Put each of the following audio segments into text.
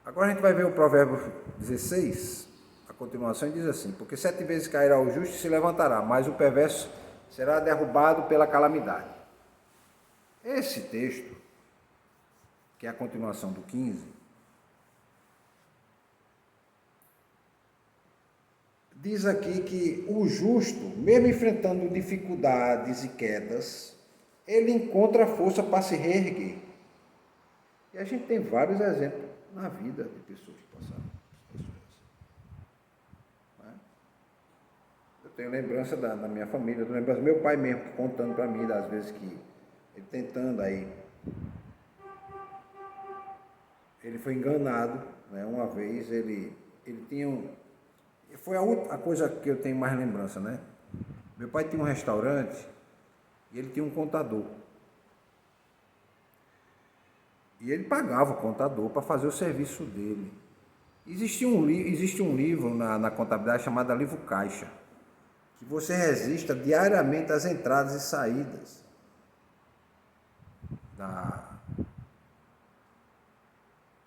Agora a gente vai ver o provérbio 16, a continuação, e diz assim: porque 7 vezes cairá o justo e se levantará, mas o perverso será derrubado pela calamidade. Esse texto, que é a continuação do 15, diz aqui que o justo, mesmo enfrentando dificuldades e quedas, ele encontra força para se reerguer. E a gente tem vários exemplos na vida de pessoas que passaram por situações. Eu tenho lembrança da minha família, eu tenho lembrança do meu pai mesmo, contando para mim das vezes que ele tentando aí. Ele foi enganado, né? Uma vez ele tinha um... Foi a coisa que eu tenho mais lembrança, né? Meu pai tinha um restaurante e ele tinha um contador. E ele pagava o contador para fazer o serviço dele. Existe um livro na contabilidade chamado Livro Caixa, que você registra diariamente as entradas e saídas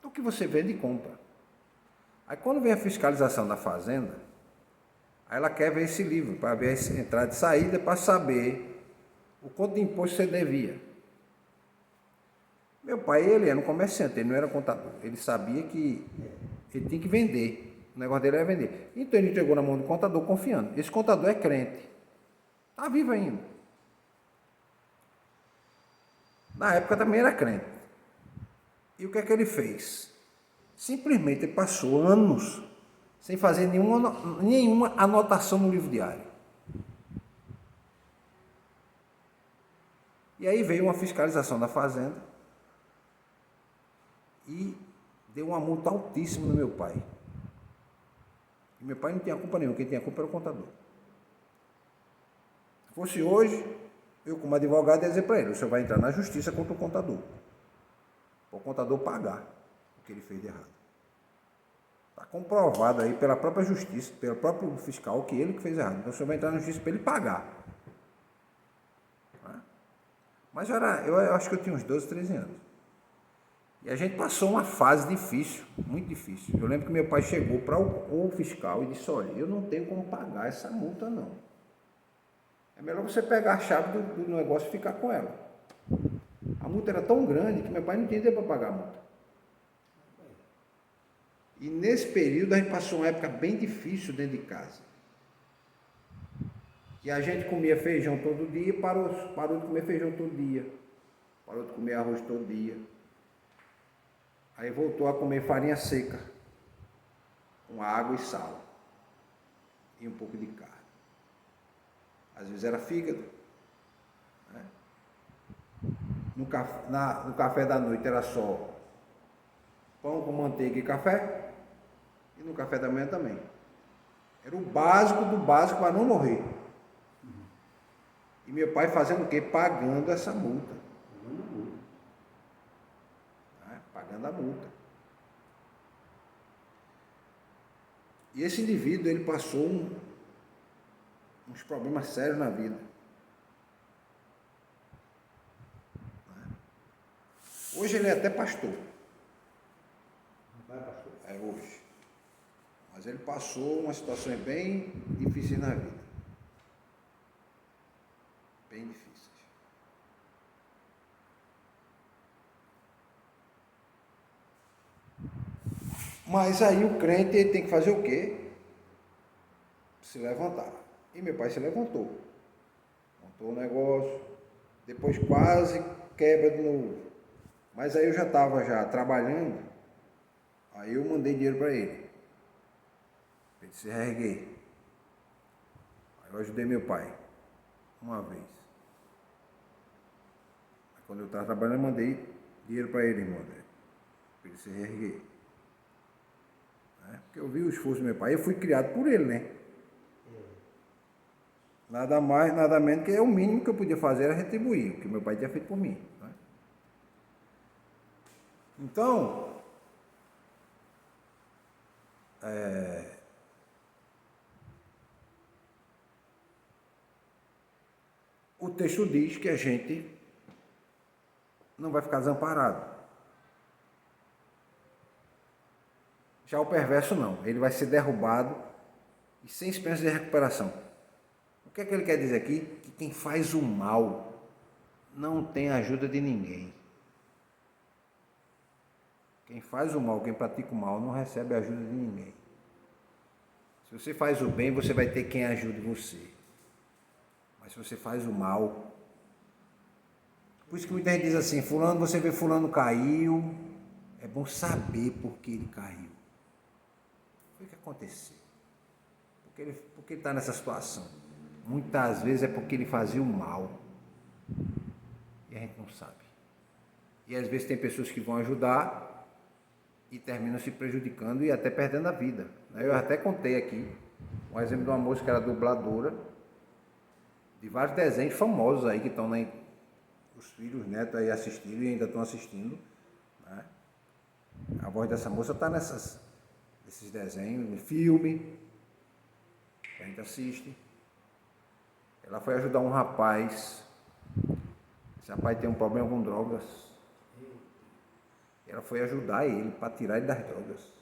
do que você vende e compra. Aí quando vem a fiscalização da fazenda, aí ela quer ver esse livro, para ver a entrada e saída, para saber o quanto de imposto você devia. Meu pai, ele era um comerciante, ele não era contador. Ele sabia que ele tinha que vender. O negócio dele era vender. Então ele entregou na mão do contador confiando. Esse contador é crente. Está vivo ainda. Na época também era crente. E o que é que ele fez? Simplesmente ele passou anos sem fazer nenhuma anotação no livro diário. E aí veio uma fiscalização da fazenda e deu uma multa altíssima no meu pai. E meu pai não tinha culpa nenhuma, quem tinha culpa era o contador. Se fosse hoje, eu como advogado ia dizer para ele: o senhor vai entrar na justiça contra o contador. Para o contador pagar o que ele fez de errado. Está comprovado aí pela própria justiça, pelo próprio fiscal, que ele que fez errado. Então o senhor vai entrar na justiça para ele pagar. Mas eu acho que eu tinha uns 12, 13 anos. E a gente passou uma fase difícil, muito difícil. Eu lembro que meu pai chegou para o fiscal e disse: olha, eu não tenho como pagar essa multa não. É melhor você pegar a chave do negócio e ficar com ela. A multa era tão grande que meu pai não tinha dinheiro para pagar a multa. E nesse período a gente passou uma época bem difícil dentro de casa. Que a gente comia feijão todo dia e parou de comer feijão todo dia. Parou de comer arroz todo dia. Aí voltou a comer farinha seca, com água e sal. E um pouco de carne. Às vezes era fígado. Né? No café da noite era só pão com manteiga e café. E no café da manhã também. Era o básico do básico para não morrer. E meu pai fazendo o quê? Pagando essa multa. Pagando a multa. E esse indivíduo, ele passou uns problemas sérios na vida. Hoje ele é até pastor. É hoje. Mas ele passou umas situações bem difíceis na vida. Bem difíceis. Mas aí o crente ele tem que fazer o quê? Se levantar. E meu pai se levantou. Montou o negócio. Depois quase quebra de novo. Mas aí eu já estava trabalhando. Aí eu mandei dinheiro para ele. Ele se reerguer. Aí eu ajudei meu pai. Uma vez. Aí quando eu estava trabalhando, eu mandei dinheiro para ele, irmão. Para ele se reerguer. Porque eu vi o esforço do meu pai. Eu fui criado por ele, né? Nada mais, nada menos que o mínimo que eu podia fazer era retribuir o que meu pai tinha feito por mim. Né? Então, o texto diz que a gente não vai ficar desamparado. Já o perverso não, ele vai ser derrubado e sem esperança de recuperação. O que é que ele quer dizer aqui? Que quem faz o mal não tem ajuda de ninguém. Quem faz o mal, quem pratica o mal, não recebe a ajuda de ninguém. Se você faz o bem, você vai ter quem ajude você. Mas se você faz o mal... Por isso que muita gente diz assim, fulano, você vê fulano caiu, é bom saber por que ele caiu. O que aconteceu? Por que ele está nessa situação? Muitas vezes é porque ele fazia o mal. E a gente não sabe. E às vezes tem pessoas que vão ajudar e terminam se prejudicando e até perdendo a vida. Eu até contei aqui um exemplo de uma moça que era dubladora de vários desenhos famosos aí que estão os filhos, os netos aí assistindo e ainda estão assistindo, né? A voz dessa moça está nesses desenhos, no filme que a gente assiste. Ela foi ajudar um rapaz. Esse rapaz tem um problema com drogas. Ela foi ajudar ele para tirar ele das drogas.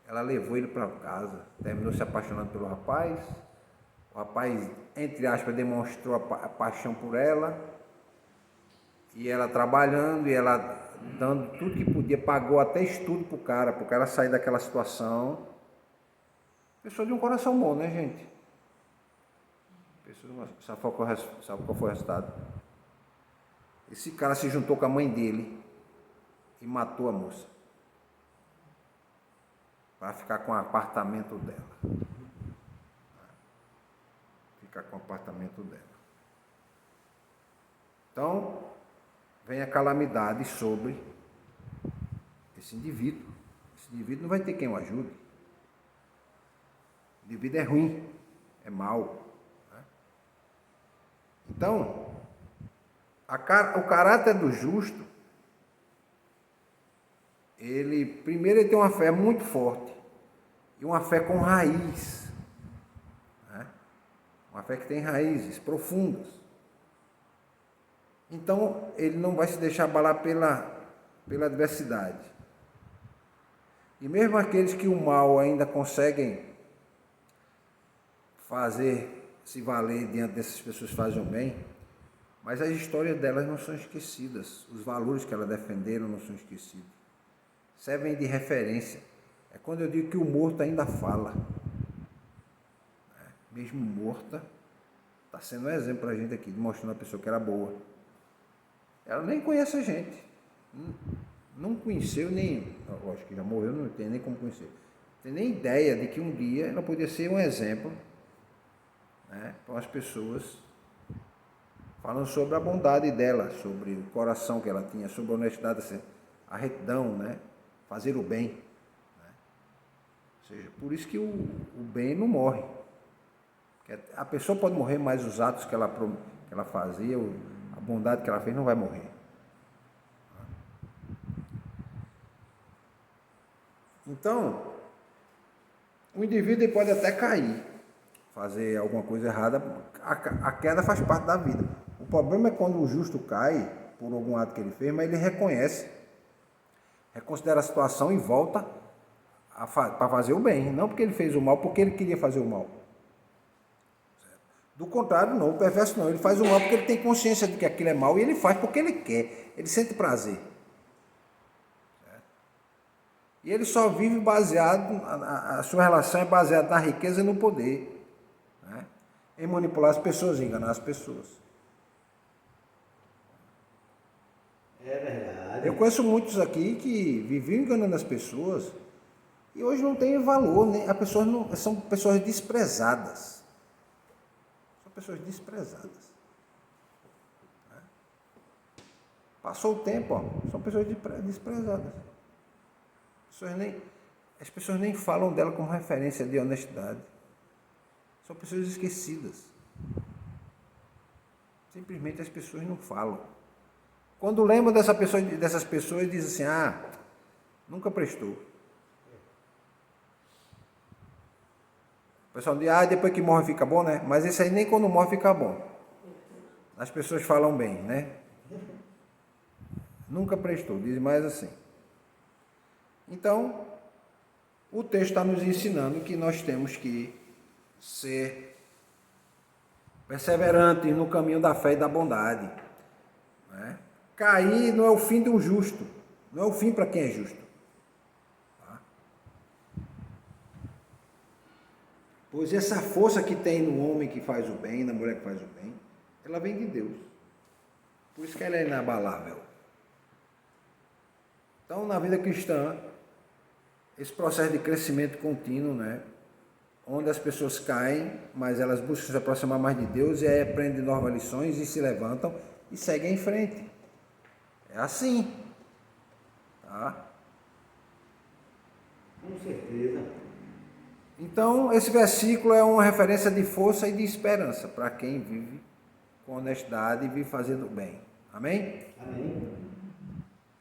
Ela levou ele para casa, terminou se apaixonando pelo rapaz. O rapaz, entre aspas, demonstrou a paixão por ela. E ela trabalhando, e ela dando tudo que podia, pagou até estudo pro cara sair daquela situação. Pessoa de um coração bom, né, gente? Pessoa, sabe qual foi o resultado? Esse cara se juntou com a mãe dele e matou a moça para ficar com o apartamento dela. Ficar com o apartamento dela. Então, vem a calamidade sobre esse indivíduo. Esse indivíduo não vai ter quem o ajude. O indivíduo é ruim, é mau. Né? Então, o caráter do justo, primeiro ele tem uma fé muito forte e uma fé com raiz, né? Uma fé que tem raízes profundas. Então ele não vai se deixar abalar pela adversidade. E mesmo aqueles que o mal ainda conseguem se valer diante dessas pessoas que fazem o bem, mas as histórias delas não são esquecidas, os valores que elas defenderam não são esquecidos. Servem de referência. É quando eu digo que o morto ainda fala. Mesmo morta, está sendo um exemplo para a gente aqui, mostrando a pessoa que era boa. Ela nem conhece a gente. Não conheceu nem... Lógico que já morreu, não tem nem como conhecer. Não tem nem ideia de que um dia ela podia ser um exemplo, né, para as pessoas, falando sobre a bondade dela, sobre o coração que ela tinha, sobre a honestidade, a retidão, né? Fazer o bem, né? Ou seja, por isso que o bem não morre. A pessoa pode morrer, mas os atos que ela fazia, a bondade que ela fez não vai morrer. Então, o indivíduo pode até cair, fazer alguma coisa errada, a queda faz parte da vida. O problema é quando o justo cai por algum ato que ele fez, mas ele reconsidera a situação e volta para fazer o bem, não porque ele fez o mal, porque ele queria fazer o mal. Do contrário, não, o perverso não, ele faz o mal porque ele tem consciência de que aquilo é mal e ele faz porque ele quer, ele sente prazer. Certo? E ele só vive baseado, a sua relação é baseada na riqueza e no poder, né? Em manipular as pessoas, enganar as pessoas. É verdade. Eu conheço muitos aqui que viviam enganando as pessoas e hoje não tem valor, né? São pessoas desprezadas. São pessoas desprezadas. Passou o tempo, são pessoas desprezadas. As pessoas nem falam dela como referência de honestidade. São pessoas esquecidas. Simplesmente as pessoas não falam. Quando lembram dessas pessoas, dizem assim, nunca prestou. O pessoal diz, depois que morre fica bom, né? Mas esse aí nem quando morre fica bom. As pessoas falam bem, né? Nunca prestou, dizem mais assim. Então, O texto está nos ensinando que nós temos que ser perseverantes no caminho da fé e da bondade. Né? Cair não é o fim de um justo, não é o fim para quem é justo. Tá? Pois essa força que tem no homem que faz o bem, na mulher que faz o bem, ela vem de Deus. Por isso que ela é inabalável. Então, na vida cristã, esse processo de crescimento contínuo, né? Onde as pessoas caem, mas elas buscam se aproximar mais de Deus e aí aprendem novas lições e se levantam e seguem em frente. É assim. Tá? Com certeza. Então, esse versículo é uma referência de força e de esperança para quem vive com honestidade e vive fazendo bem. Amém? Amém.